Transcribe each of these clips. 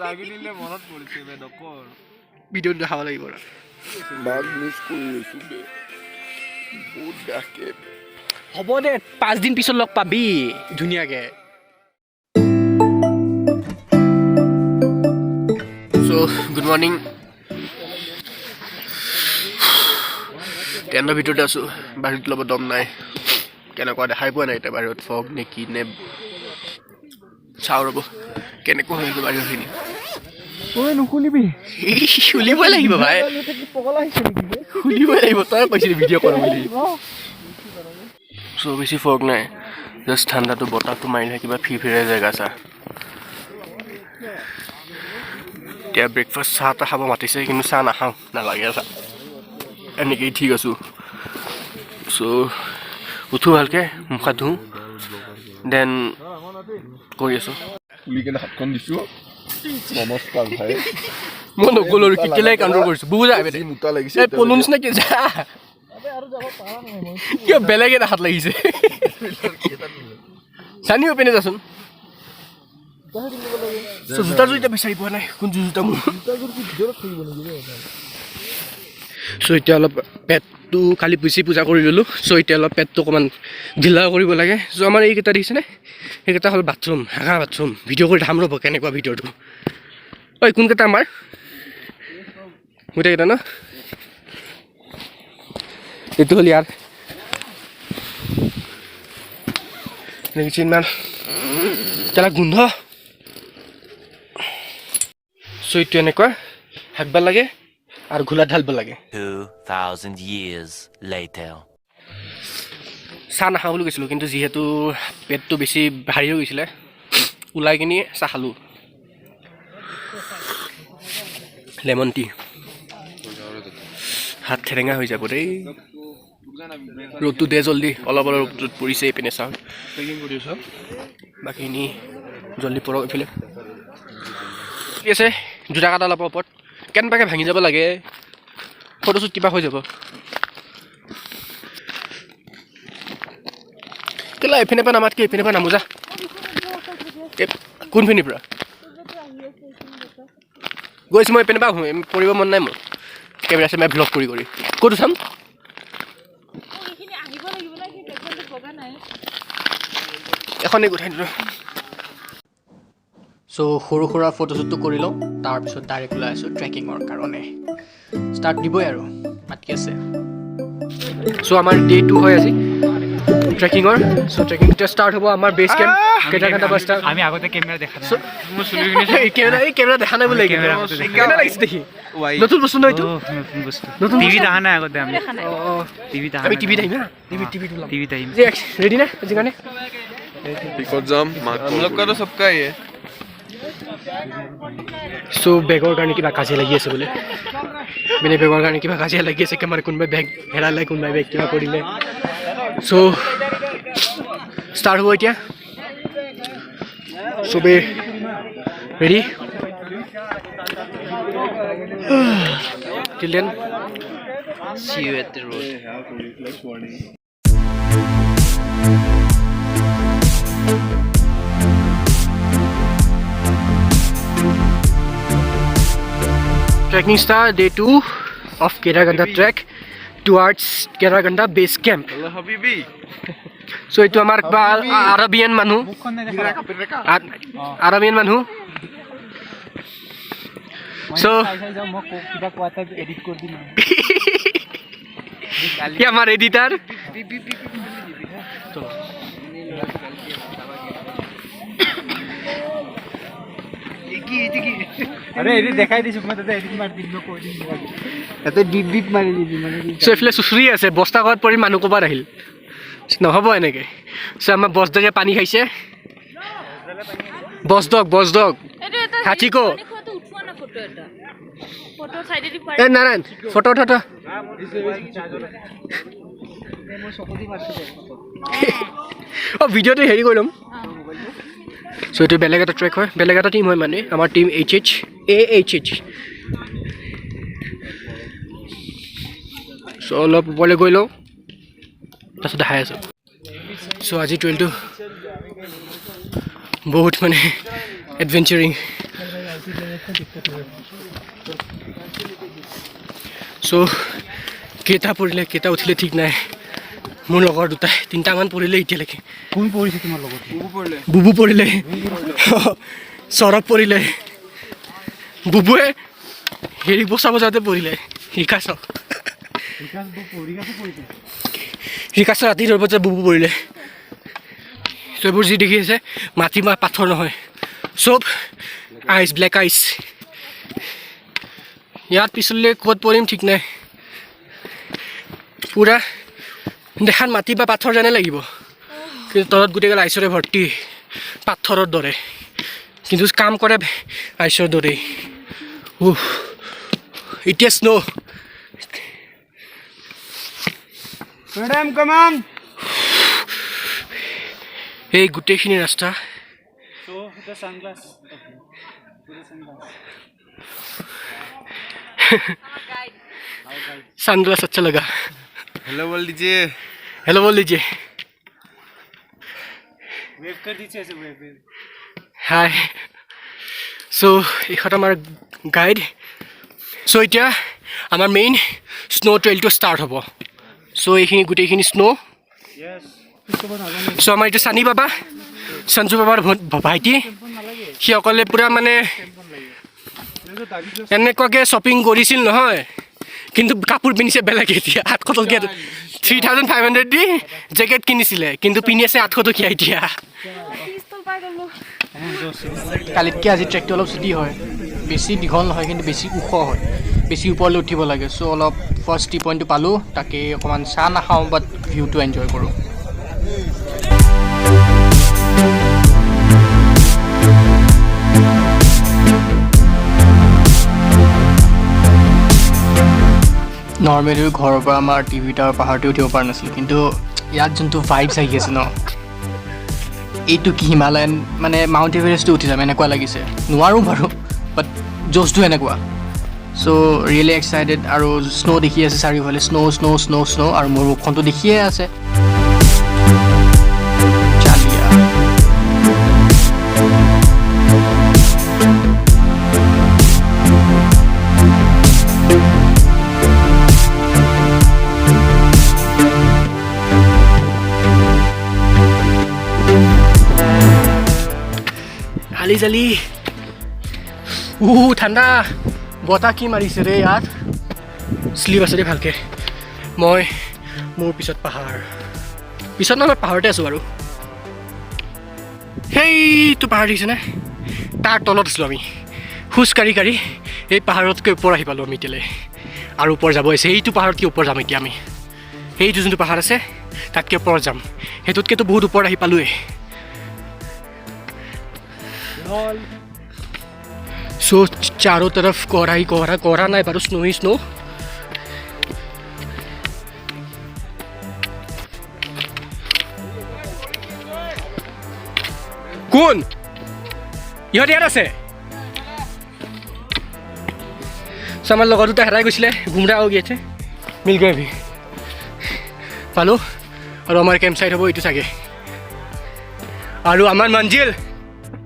লাগি দিলে মনত পৰিছে বে নকৰ ভিডিঅ' দেখাব লাগিব বাঘ মিছ কৰি লৈছোঁ বে বহুত বেয়াকে হ'ব দে 5 দিন পিছত লগ পাবি ধুনীয়াকে চ' গুড মৰ্ণিং টেণ্টৰ ভিতৰতে আছোঁ বাহিৰত ল'ব দম নাই কেনেকুৱা দেখাই পোৱা নাই এতিয়া বাহিৰত ফগ নে কি নে চাওঁ ৰ'ব কেনেকুৱা হৈ আছে বাহিৰখিনি নুশুনিবি খুলিবই লাগিব ভাই খুলিবই লাগিব তই কৈছিলি ভিডিঅ' কৰোঁ বুলি চ' বেছি ফগ নাই জাষ্ট ঠাণ্ডাটো বতাহটো মাৰিলে কিবা ফিৰফিৰাই জেগা চা এতিয়া ব্ৰেকফাষ্ট চাহ এটা খাব মাতিছে কিন্তু চাহ নাখাওঁ নালাগে চাহ এনেকেই ঠিক আছোঁ চ' উঠোঁ ভালকৈ মুখ হাত ধুওঁ দেন কৰি আছোঁ খুলি কেনে হাতখন দিছোঁ নমস্কাৰ ভাই মই নগ'লো আৰু কেতিয়ালৈ কাউণ্টাৰ কৰিছোঁ বহুত যাই যি মোটা লাগিছে এই পলুন নিচিনা কি যা কিয় বেলেগ এটা হাত লাগিছে জানিও পিনে যাচোন জোতাযোৰ এতিয়া বিচাৰি পোৱা নাই কোনযোৰ জোতা মোৰ চ' এতিয়া অলপ পেটটো কালি বেছি পূজা কৰি ল'লোঁ চ' এতিয়া অলপ পেটটো অকণমান ঢিলা কৰিব লাগে চ' আমাৰ এইকেইটা দেখিছেনে সেইকেইটা হ'ল বাথৰুম হাগা বাথৰুম ভিডিঅ' কৰি ধাম ৰ'ব কেনেকুৱা ভিডিঅ'টো ঐ কোনকেইটা আমাৰ গোটেইকেইটা ন এইটো হ'ল ইয়াৰ দেখিছে ইমান কেলা গোন্ধ চ' এইটো এনেকুৱা হাগবা লাগে আৰু ঘোলাত ঢালিব লাগে 2000 years later চাহ নাখাওঁ বুলি কৈছিলোঁ কিন্তু যিহেতু পেটটো বেছি ভাৰী হৈ গৈছিলে ওলাই কিনি চাহ খালোঁ লেমন টি হাত ঠেৰেঙা হৈ যাব দেই ৰ'দটো দে জল্দি অলপ অলপ ৰ'দটোত পৰিছে এইপিনে চাওঁ বাকীখিনি জল্দি পৰক এইফালে ঠিক আছে জোতা কাটা অলপ ওপৰত কেনেবাকৈ ভাঙি যাব লাগে ফটোশ্বুট কিবা হৈ যাব কেলা এইপিনে পৰা নামাতকৈ এইপিনে পৰা নামো যা কোনখিনিৰ পৰা গৈছোঁ মই এইপিনে পৰা পৰিব মন নাই মোৰ কেমেৰা চেমেৰা ভ্লগ কৰি কৰি ক'তো চাম এখনেই উঠাই দিলোঁ চ' সৰু সুৰা ফটোশ্বুটটো কৰি লওঁ তাৰপিছত ডাইৰেক্ট ওলাই আছোঁ ট্ৰেকিঙৰ কাৰণে ষ্টাৰ্ট দিবই আৰু বাকী আছে চ' আমাৰ ডে 2 হয় আজি ট্ৰেকিঙৰ চ' ট্ৰেকিং এতিয়া ষ্টাৰ্ট হ'ব আমাৰ বেছ কেম্প কেইটা ঘণ্টা বা ষ্টাৰ্ট আমি আগতে কেমেৰা দেখা নাই এই কেমেৰা দেখা নাই বোলে কেমেৰা লাগিছে দেখি নতুন বস্তু ন এইটো নতুন টিভিত অহা নাই আগতে আমি আমি টিভিত আহিম হা টিভিত আহিম যে ৰেডি না আজি কাৰণে পিকত যাম हम लोग का तो सबका ही है চ' বেগৰ কাৰণে কিবা কাজিয়া লাগি আছে বোলে মানে বেগৰ কাৰণে কিবা কাজিয়া লাগি আছে কেমেৰা কোনোবাই বেগ হেৰালে কোনোবাই বেগ কিবা কৰিলে চ' ষ্টাৰ্ট হ'ব এতিয়া চবেই ready till then see you at the road Trekking start day 2 of Kedarganda trek towards Kedarganda base camp. Hello habibi So itu amar Arabian manu. Arabian manu. So ya amar editor. अरे edit देखाই দিছো মই তাতে edit মাৰি দিম কৈ দিম তাতে deep deep মাৰি দিম মানে so এফালে সুসুৰি আছে বস্তা ঘৰত পৰি মানুহ কবাৰ আহিল নহব এনেকে so আমাৰ বস দগে পানী খাইছে বস দগ হাতি কো ফটো সাইডে দি পাৰি এ নাৰায়ণ ফটো উঠা ও ভিডিওটো হেৰি কৰিম So itu belega ta track hoy belega ta team hoy mane amar team AHH so olop bole goilo ta sada hai aso so aji trail to bahut mane adventuring চ' কেইটা পৰিলে কেইটা উঠিলে ঠিক নাই মোৰ লগৰ দুটাই 3টামান পৰিলে এতিয়ালৈকে কোন পৰিছে তোমাৰ লগত বুবু পৰিলে সৌৰভ পৰিলে বুবুৱে হেৰি বচাব যাওঁতে পৰিলে ৰিকাশক ৰাতি ধৰিব যে বুবু পৰিলে চ' এইবোৰ যি দেখি আছে মাটি বা পাথৰ নহয় চব আইচ ব্লেক আইচ ইয়াত পিছলৈ ক'ত পৰিম ঠিক নাই পুৰা দেখাত মাটি বা পাথৰ যেনে লাগিব কিন্তু তলত গোটেইগাল আইচৰে ভৰ্তি পাথৰৰ দৰে কিন্তু কাম কৰে আইচৰ দৰেই এতিয়া স্নো ম্যাডাম কামান এই গোটেইখিনি ৰাস্তা सनग्लास अच्छा लगा हेलो बोल दीजिए हेलो बोल दीजिए वेव कर दीजिए ऐसे वेव हाय सो इखत आमार गाइड सो इतना आमार मेन स्नो ट्रेल तो स्टार्ट हबो सो एखिनि गुटेखिनि स्नो सो आमार इटा सानी बाबा सन्जु बाबार भाइटी सी अकले पूरा माने এনেকুৱাকৈ শ্বপিং কৰিছিল নহয় কিন্তু কাপোৰ পিন্ধিছে বেলেগ এতিয়া 800 টকীয়া 3500 দি জেকেট কিনিছিলে কিন্তু পিন্ধি আছে 800 টকীয়া এতিয়া কালিতকৈ আজি ট্ৰেকটো অলপ ছুটি হয় বেছি দীঘল নহয় কিন্তু বেছি ওখ হয় বেছি ওপৰলৈ উঠিব লাগে চ' অলপ ফাৰ্ষ্ট টি পইণ্টটো পালোঁ তাকে অকণমান চাহ নাখাওঁ বাট ভিউটো এনজয় কৰোঁ নৰ্মেলি ঘৰৰ পৰা আমাৰ টিভি টাৱাৰ পাহাৰতে উঠিব পৰা নাছিলোঁ কিন্তু ইয়াত যোনটো ভাইবছ আহি আছে ন এইটো কি হিমালয়ান মানে মাউণ্ট এভাৰেষ্টটো উঠি যাম এনেকুৱা লাগিছে নোৱাৰোঁ বাৰু বাট জ'চটো এনেকুৱা চ' ৰিয়েলি এক্সাইটেড আৰু স্ন' দেখি আছে চাৰিওফালে স্ন' আৰু মোৰ মুখখনটো দেখিয়ে আছে জালি ঠাণ্ডা বতাহ কি মাৰিছে ৰে ইয়াত শ্লিপ আছে দেই ভালকৈ মই মোৰ পিছত পাহাৰ পিছত নহয় পাহাৰতে আছোঁ বাৰু সেইটো পাহাৰ দেখিছেনে তাৰ তলত আছিলোঁ আমি খোজকাঢ়ি এই পাহাৰতকৈ ওপৰ আহি পালোঁ আমি এতিয়ালৈ আৰু ওপৰ যাব আছে এইটো পাহাৰতকৈ ওপৰ যাম এতিয়া আমি সেইটো যোনটো পাহাৰ আছে তাতকৈ ওপৰত যাম সেইটোতকৈতো বহুত ওপৰত আহি পালোঁৱেই सो चारों तरफ कोहरा ही कोहरा ना पर स्नो ही स्नो कौन इहत यार আছে सामान लगा दुटा हेराई গৈছিলে गुमराह हो गए थे मिल गए अभी पालो और हमारे कैंप साइट हो इटू सागे और हमार मंजिल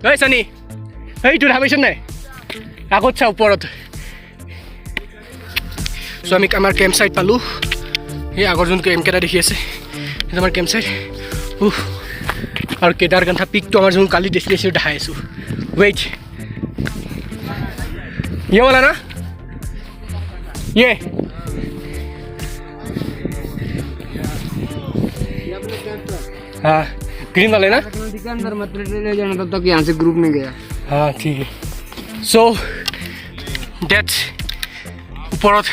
এই সানি এইটো ভাবিছ নাই আগত চা ওপৰত সো আমি আমাৰ কেম্প সাইট পালোঁ এই আগৰ যোনটো কেম্পকেইটা দেখি আছে সেইটো আমাৰ কেম্প সাইট আৰু কেদাৰকান্থা পিকটো আমাৰ যোন কালি ডেষ্টিনেশ্যন দেখাই আছোঁ ৱেইট ये वाला ना ये हाँ ग्रीन वाले ना अंदर मत ले जाना तब तक यहाँ से ग्रुप में गया हाँ ठीक है सो डेट ওপৰত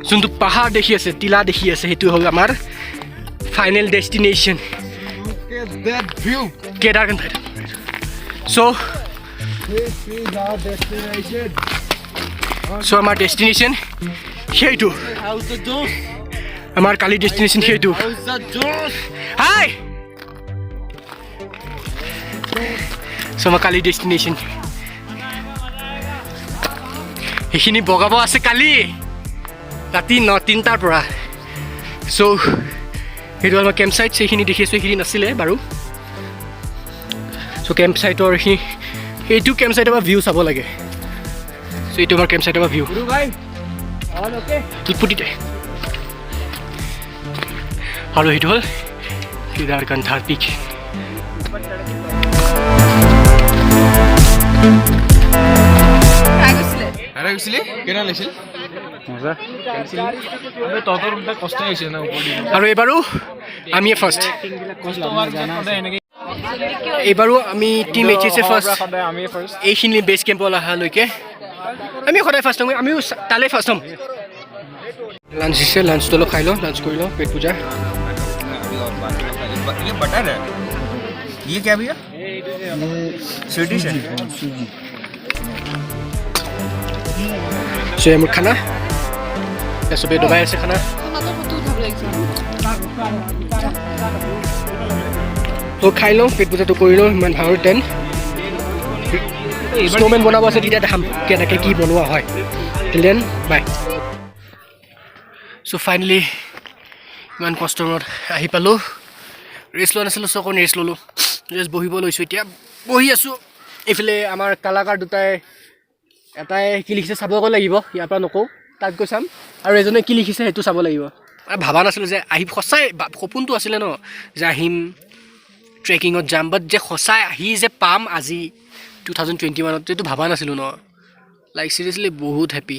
যোনটো পাহাৰ দেখি আছে টিলা দেখি আছে সেইটো হ'ল আমাৰ ফাইনেল ডেষ্টিনেশ্যন কেদাৰকান্থা চ' আমাৰ ডেষ্টিনেশ্যন সেইটো আমাৰ কালি ডেষ্টিনেশ্যন সেইটো হাই চ' আমাৰ কালি ডেষ্টিনেশ্যন সেইখিনি বগাব আছে কালি ৰাতি 3টাৰ পৰা চ' সেইটো আমাৰ কেম্প চাইট সেইখিনি দেখি আছোঁ সেইখিনি নাছিলে বাৰু চ' কেম্প চাইটৰ এইটো কেম্প চাইটৰ পৰা ভিউ চাব লাগে চ' এইটো আমাৰ কেম্প চাইটৰ পৰা ভিউ ফুটিতে আৰু সেইটো হ'ল কেদাৰকান্ধাৰ পিক আৰু এইবাৰো আমি ফাৰ্ষ্ট এইবাৰো আমি টিম এইচএছে ফাৰ্ষ্ট এইখিনি বেছ কেম্পত অহালৈকে আমি সদায় ফাৰ্ষ্ট হ'ম আমিও তালৈ ফাৰ্ষ্ট হ'ম লাঞ্চ দিছে লাঞ্চটো অলপ খাই লওঁ লাঞ্চ কৰি লওঁ পেট পূজা ये बटर है ये क्या भैया स्वीट डिश है চ' মোৰ খানা চবেই ডবাই আছে খানা ত' খাই লওঁ পেট পূজাটো কৰি লওঁ ইমান ভাগৰ টেন স্ন'মেন বনাব আছে তেতিয়া দেখাম কেনেকৈ কি বনোৱা হয় দেন বাই চ' ফাইনেলি ইমান কষ্টৰ মূৰত আহি পালোঁ ৰেষ্ট লোৱা নাছিলোঁ চ' অকণ ৰেষ্ট ল'লোঁ ৰেষ্ট বহিব লৈছোঁ এতিয়া বহি আছোঁ এইফালে আমাৰ কালাকাৰ দুটাই এটাই কি লিখিছে চাবগৈ লাগিব ইয়াৰ পৰা নকওঁ তাত গৈ চাম আৰু এজনে কি লিখিছে সেইটো চাব লাগিব ভাবা নাছিলোঁ যে আহিম সঁচাই সপোনটো আছিলে ন যে আহিম ট্ৰেকিঙত যাম বাট যে সঁচাই আহি যে পাম আজি 2021ত এইটো ভাবা নাছিলোঁ ন লাইক চিৰিয়াছলি বহুত হেপী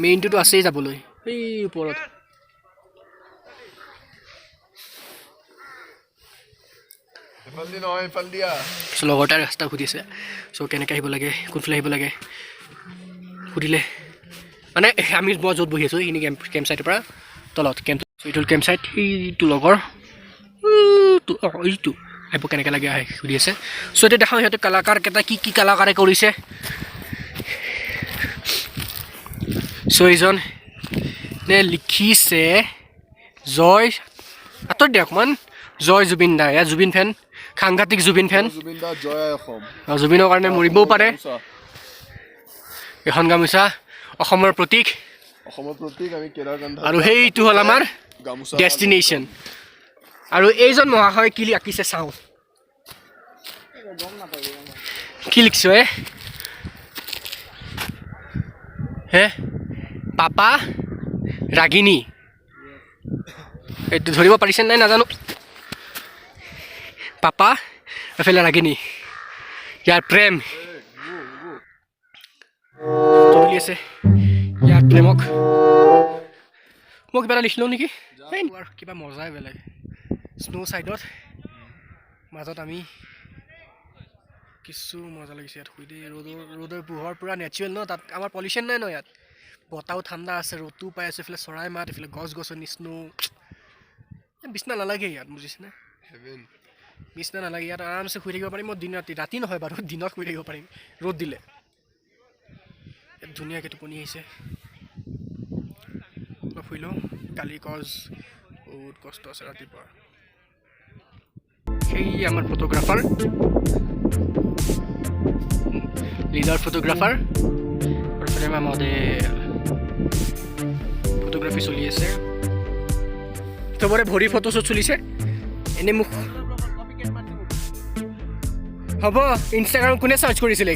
মেইনটোতো আছেই যাবলৈ এই ওপৰত চ' লগৰ এটাই ৰাস্তা সুধিছে চ' কেনেকৈ আহিব লাগে কোনফালে আহিব লাগে সুধিলে মানে আমি মই য'ত বহি আছোঁ সেইখিনি কেম্প চাইটৰ পৰা তলত কেম্প এইটো কেম্প চাইট সেইটো লগৰ এইটো আহিব কেনেকৈ লাগে আহে সুধি আছে চ' এতিয়া দেখাওঁ সিহঁতে কালাকাৰকেইটা কি কি কালাকাৰে কৰিছে চ' এইজন নে লিখিছে জয় আঁতৰ দিয়া অকণমান জয় জুবিন দা এয়া জুবিন ফেন সাংঘাতিক জুবিন ফেন জুবিনৰ কাৰণে মৰিবও পাৰে এখন গামোচা অসমৰ প্ৰতীক আৰু সেইটো হ'ল আমাৰ ডেষ্টিনেশ্যন আৰু এইজন মহাশয় কি আঁকিছে চাওঁ কি লিখিছ হে পাপা ৰাগিনী এইটো ধৰিব পাৰিছে নাই নাজানো পাপা এফালে ৰাগিনী ইয়াৰ প্ৰেম চলি আছে ইয়াৰ প্ৰেমক মই কিবা এটা লিখিলোঁ নেকি কিবা মজাই বেলেগ স্ন' ছাইডত মাজত আমি কিছু মজা লাগিছে ইয়াত শুই দেই ৰ'দৰ পোহৰ পূৰা নেচাৰেল ন তাত আমাৰ পলিউশ্যন নাই ন ইয়াত বতাহও ঠাণ্ডা আছে ৰ'দটোও পাই আছে এইফালে চৰাই মাত এইফালে গছ গছনি স্ন' বিচনা নালাগে ইয়াত বুজিছেনে বিচনা নালাগে ইয়াত আৰামছে শুই থাকিব পাৰিম মই দিন ৰাতি নহয় বাৰু দিনত শুই থাকিব পাৰিম ৰ'দ দিলে ইয়াত ধুনীয়াকৈ টোপনি আহিছে অলপ শুই লওঁ কালি বহুত কষ্ট আছে ৰাতিপুৱা সেই আমাৰ ফটোগ্ৰাফাৰ লিডাৰ ফটোগ্ৰাফাৰ আৰু এইফালে আমাৰ মডেল ফটোগ্ৰাফি চলি আছে চবৰে ভৰি ফটো শ্বুট চলিছে এনেই মোক হ'ব ইনষ্টাগ্ৰাম কোনে চাৰ্চ কৰিছিলে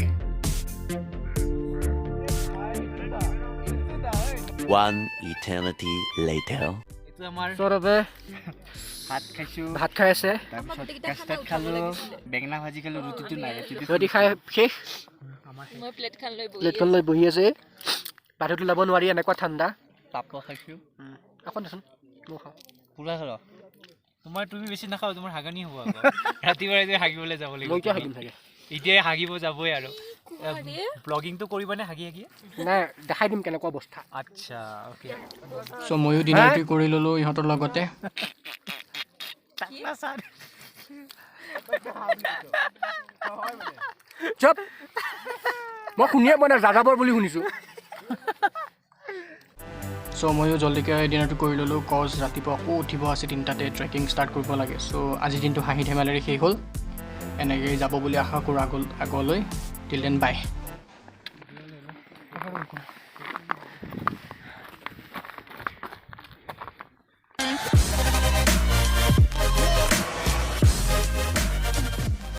One eternity later. ভাত খাই আছে কাষ্টাৰ্ড খালোঁ বেঙেনা ভাজি খালোঁ ৰুটিটো নাই সিহঁতি খাই শেষ প্লেটখন লৈ বহি আছে বাহিৰত ওলাব নোৱাৰি এনেকুৱা ঠাণ্ডা পাপৰ খাইছোঁ আকৌ দেচোন মই খাওঁ পুৰা খালোঁ তুমি বেছি নাখাওঁ তোমাৰ হাগনি হ'ব আকৌ ৰাতিপুৱা হাগিবলৈ যাব লাগিব মই কিয় হাগিম থাকে এতিয়াই হাগিব যাবই আৰু ব্লগিংটো কৰিবানে হাগি হাগি নাই দেখাই দিম কেনেকুৱা অৱস্থা আচ্ছা অ'কে চ' ময়ো ডিনাৰটি কৰি ল'লোঁ ইহঁতৰ লগতে চুপ মই শুনিয়ে পোৱা নাই যাযাবৰ বুলি শুনিছোঁ চ' ময়ো জল্দিকৈ ডিনাৰটো কৰি ল'লোঁ কজ ৰাতিপুৱা আকৌ উঠিব আছে 3টাতে ট্ৰেকিং ষ্টাৰ্ট কৰিব লাগে চ' আজিৰ দিনটো হাঁহি ধেমালিৰে শেষ হ'ল এনেকৈ যাব বুলি আশা কৰোঁ আগলৈ টিল দেন বাই